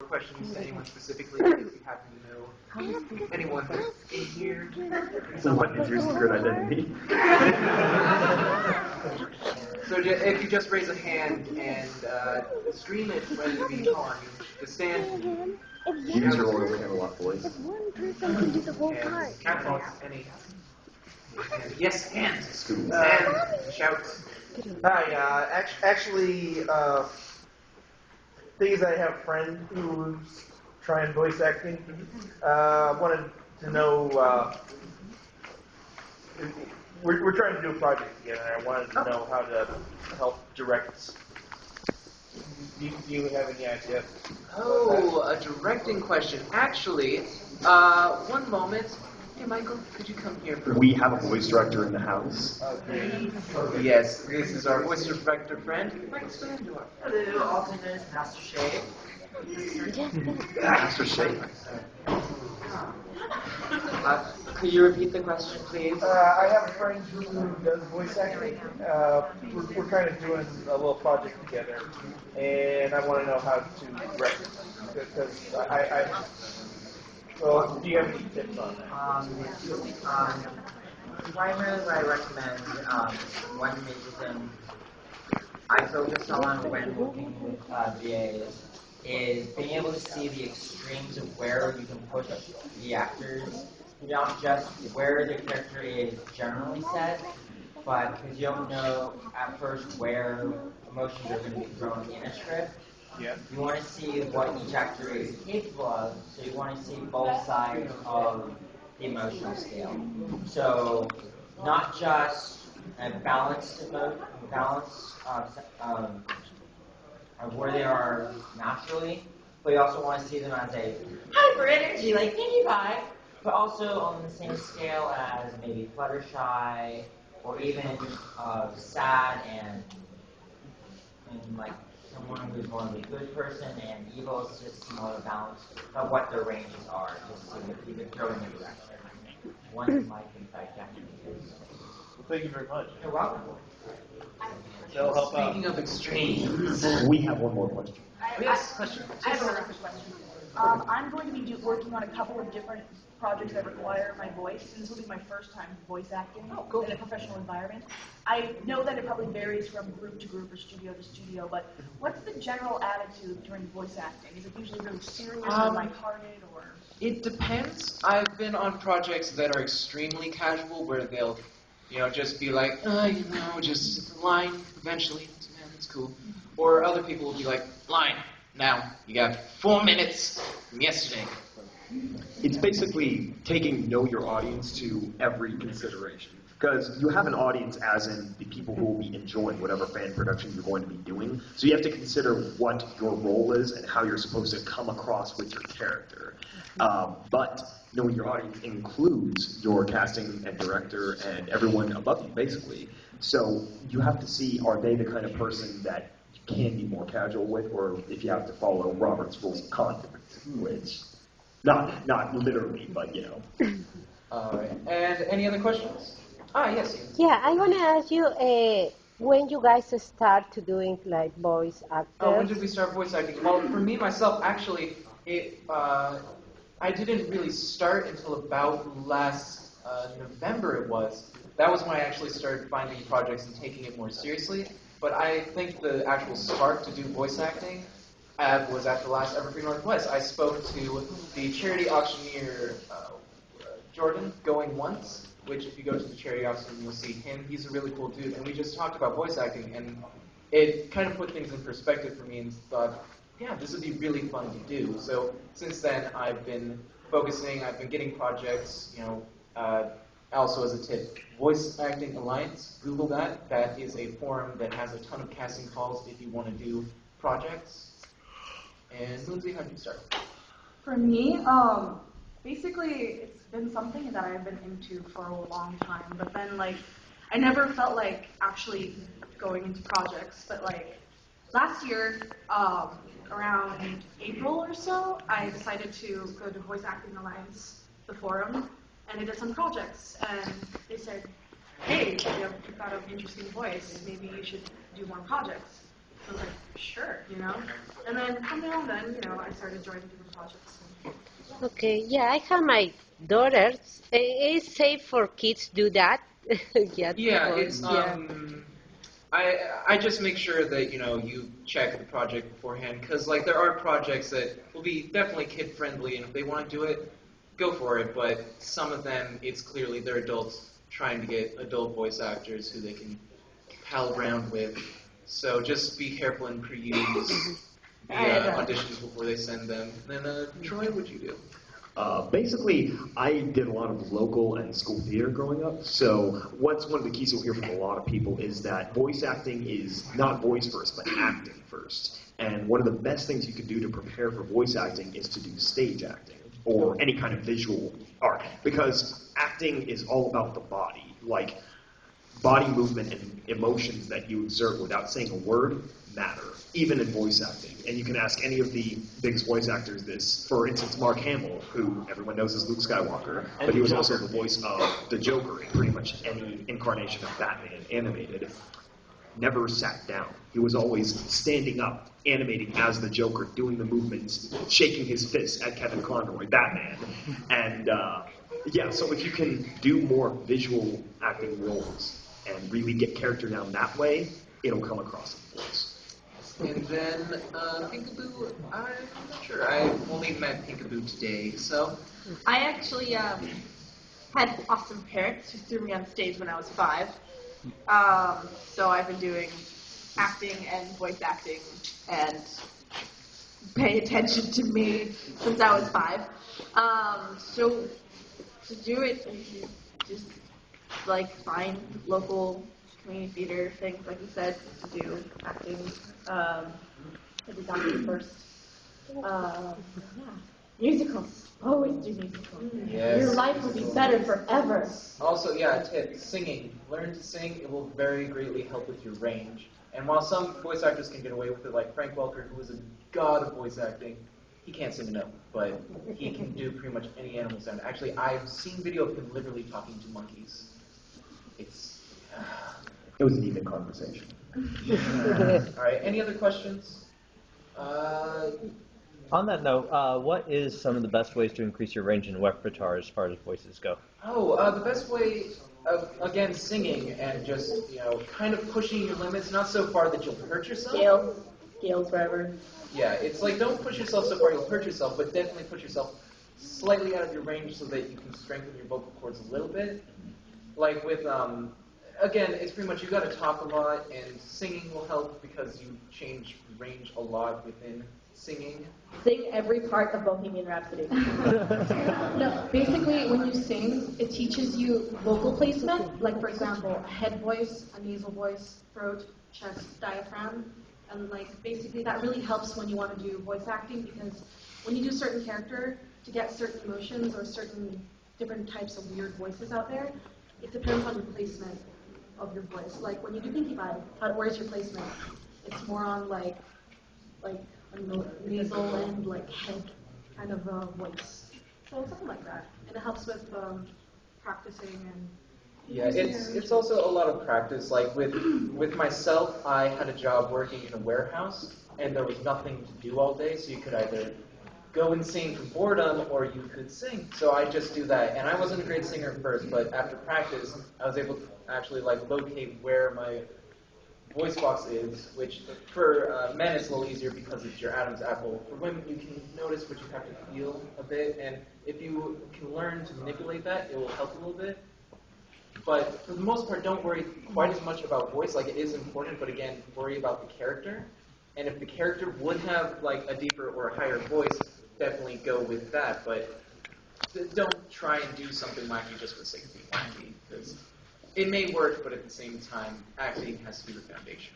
questions to anyone specifically, if you happen to know anyone in here. What is your secret identity? So if you just raise a hand and scream it when we call on you, just stand. Use your Royal Camelot voice. One person can do the whole part. Any. Yes, hands. Scoop. And shout. Hi, actually, thing is I have a friend who's trying voice acting. Wanted to know, we're trying to do a project together, and I wanted to know how to help direct. Do you have any idea? Oh, a directing question. Actually, one moment. Hey, Michael, could you come here for We have a voice director in the house. Okay. Yes, this is our voice director friend, Michael Spandor. Hello, also known as Master Shade. Master Shake. Could you repeat the question, please? I have a friend who does voice acting. We're kind of doing a little project together, and I want to know how to direct it. Because well, do you have any tips on that? Primarily what I recommend, one major thing I focus on when working with VAs is being able to see the extremes of where you can push the actors, not just where the character is generally set, but because you don't know at first where emotions are going to be thrown in a script. Yeah. You want to see what each actor is capable of, so you want to see both sides of the emotional scale. So not just a balanced of where they are naturally, but you also want to see them as a hyper energy like Pinkie Pie, but also on the same scale as maybe Fluttershy, or even sad and like someone who's more of a good person, and evil is just more of a balance of what their ranges are, just so that you can throw in a direction. One might think like that. Well, thank you very much. You're welcome. That'll help out. Speaking of extremes. We have one more question. Yes, question. I have another quick question. I'm going to be working on a couple of different projects that require my voice, and this will be my first time voice acting in a professional environment. I know that it probably varies from group to group or studio to studio, but what's the general attitude during voice acting? Is it usually really serious or lighthearted, or? It depends. I've been on projects that are extremely casual, where they'll, just be like, just line eventually. That's cool. Or other people will be like, line. Now, you got 4 minutes from yesterday. It's basically taking know your audience to every consideration. Because you have an audience as in the people who will be enjoying whatever fan production you're going to be doing. So you have to consider what your role is and how you're supposed to come across with your character. But knowing your audience includes your casting and director and everyone above you, basically. So you have to see, are they the kind of person that you can be more casual with, or if you have to follow Robert's rules of conduct, which, not literally, but All right. And any other questions? Yes. Yeah, I want to ask you when you guys start to doing like voice actors. When did we start voice acting? Well, for me, myself, actually, I didn't really start until about last November it was. That was when I actually started finding projects and taking it more seriously. But I think the actual spark to do voice acting was at the last Everfree Northwest. I spoke to the charity auctioneer, Jordan, going once, which if you go to the charity auction, you'll see him. He's a really cool dude. And we just talked about voice acting, and it kind of put things in perspective for me and thought, yeah, this would be really fun to do. So since then, I've been focusing, I've been getting projects, also as a tip, Voice Acting Alliance, Google that. That is a forum that has a ton of casting calls if you want to do projects. And Lindsay, how did you start? For me, basically, it's been something that I've been into for a long time, but then, I never felt like actually going into projects, but, last year, around April or so, I decided to go to Voice Acting Alliance, the forum, and I did some projects, and they said, hey, you've got an interesting voice, maybe you should do more projects. I was like, sure, you know. And then from there on, then you know, I started joining different projects. Okay, yeah, I have my daughters. It's safe for kids do that. Yeah, Yeah, for, it's yeah. I just make sure that you check the project beforehand because like there are projects that will be definitely kid friendly and if they want to do it, go for it. But some of them, it's clearly they're adults trying to get adult voice actors who they can pal around with. So just be careful and pre-use the auditions before they send them. And then Troy, what'd you do? Basically, I did a lot of local and school theater growing up. So what's one of the keys you'll hear from a lot of people is that voice acting is not voice first, but acting first. And one of the best things you can do to prepare for voice acting is to do stage acting or any kind of visual art. Because acting is all about the body. Like, body movement and emotions that you exert without saying a word matter, even in voice acting. And you can ask any of the biggest voice actors this. For instance, Mark Hamill, who everyone knows as Luke Skywalker, but he was also the voice of the Joker in pretty much any incarnation of Batman animated, never sat down. He was always standing up, animating as the Joker, doing the movements, shaking his fist at Kevin Conroy, Batman. And yeah, so if you can do more visual acting roles and really get character down that way, it'll come across in voice. And then Peekaboo, I'm not sure. I only met Peekaboo today, so I actually had awesome parents who threw me on stage when I was 5. So I've been doing acting and voice acting and pay attention to me since I was 5. So to do it, you just like find local community theater things, like you said, to do acting. I did acting first. Yeah. Musicals. Always do musicals. yes. Your life will be better forever. Also, yeah, tip, singing. Learn to sing. It will very greatly help with your range. And while some voice actors can get away with it, like Frank Welker, who is a god of voice acting, he can't sing a note, but he can do pretty much any animal sound. Actually, I've seen video of him literally talking to monkeys. It's... It was an even conversation. All right, any other questions? On that note, what is some of the best ways to increase your range in repertoire as far as voices go? The best way of, again, singing and just, kind of pushing your limits, not so far that you'll hurt yourself. Scales forever. Yeah, it's like don't push yourself so far you'll hurt yourself, but definitely push yourself slightly out of your range so that you can strengthen your vocal cords a little bit. Like with, again, it's pretty much you got to talk a lot, and singing will help because you change range a lot within singing. Sing every part of Bohemian Rhapsody. No, basically, when you sing, it teaches you vocal placement. Like, for example, a head voice, a nasal voice, throat, chest, diaphragm. And, like, basically that really helps when you want to do voice acting because when you do certain character, to get certain emotions or certain different types of weird voices out there, it depends on your placement of your voice. Like, when you do Pinkie Pie, where's your placement? It's more on, like a nasal and like head kind of voice. So something like that. And it helps with practicing and Yeah, it's also a lot of practice. Like with myself, I had a job working in a warehouse, and there was nothing to do all day, so you could either go and sing from boredom, or you could sing. So I just do that. And I wasn't a great singer at first, but after practice, I was able to actually like locate where my voice box is, which for men it's a little easier because it's your Adam's apple. For women, you can notice, but you have to feel a bit, and if you can learn to manipulate that, it will help a little bit. But for the most part, don't worry quite as much about voice. Like, it is important, but again, worry about the character. And if the character would have like a deeper or a higher voice, definitely go with that. But don't try and do something wacky just for the sake of being wacky, because it may work, but at the same time, acting has to be the foundation.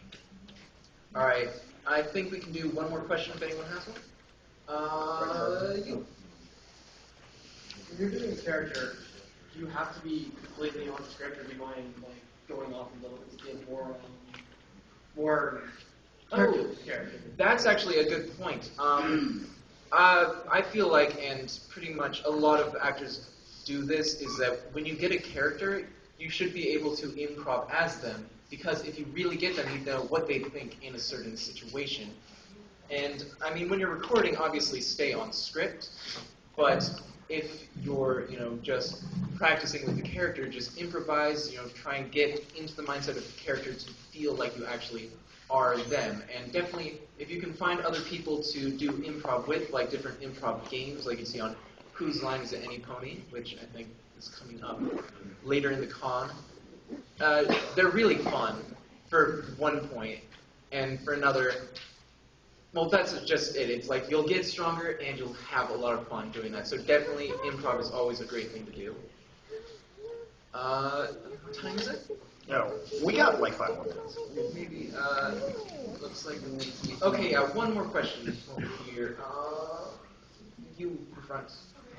All right, I think we can do one more question if anyone has one. You. When you're doing a character, do you have to be completely on script, or do you mind going off a little bit to give more character? That's actually a good point. I feel like, and pretty much a lot of actors do this, is that when you get a character, you should be able to improv as them, because if you really get them, you know what they think in a certain situation. And I mean, when you're recording, obviously stay on script, but if you're, just practicing with the character, just improvise, try and get into the mindset of the character to feel like you actually are them. And definitely, if you can find other people to do improv with, like different improv games, like you see on Whose Line Is It Any Pony, which I think is coming up later in the con, they're really fun for one point, and for another, well, that's just it. It's like you'll get stronger and you'll have a lot of fun doing that. So definitely, improv is always a great thing to do. What time is it? No, we got like 5 more minutes. Maybe, looks like, okay, yeah, one more question over here. You in front.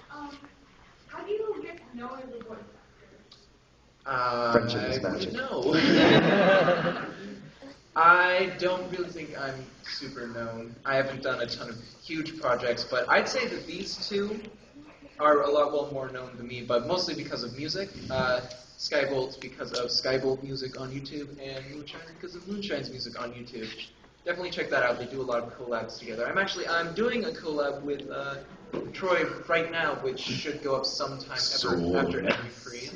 How do you get to know the voice Friendship is I magic. wouldn't know. I don't really think I'm super known. I haven't done a ton of huge projects, but I'd say that these two are a lot more known than me, but mostly because of music. Skybolt because of Skybolt music on YouTube, and Moonshine because of Moonshine's music on YouTube. Definitely check that out. They do a lot of collabs together. I'm doing a collab with Troy right now, which should go up sometime after Everfree.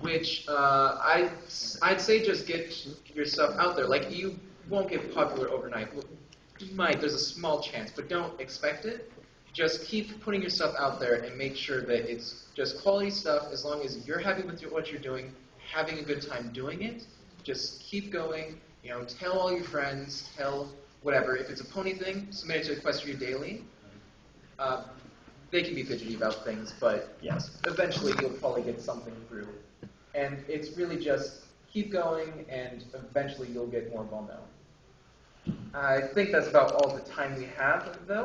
Which I'd say just get your stuff out there. Like, you won't get popular overnight. Well, you might. There's a small chance, but don't expect it. Just keep putting your stuff out there and make sure that it's just quality stuff. As long as you're happy with what you're doing, having a good time doing it, just keep going. Tell all your friends, tell whatever. If it's a pony thing, submit it to Equestria Daily. They can be fidgety about things, but yes, eventually you'll probably get something through. And it's really just keep going, and eventually you'll get more well known. I think that's about all the time we have, though.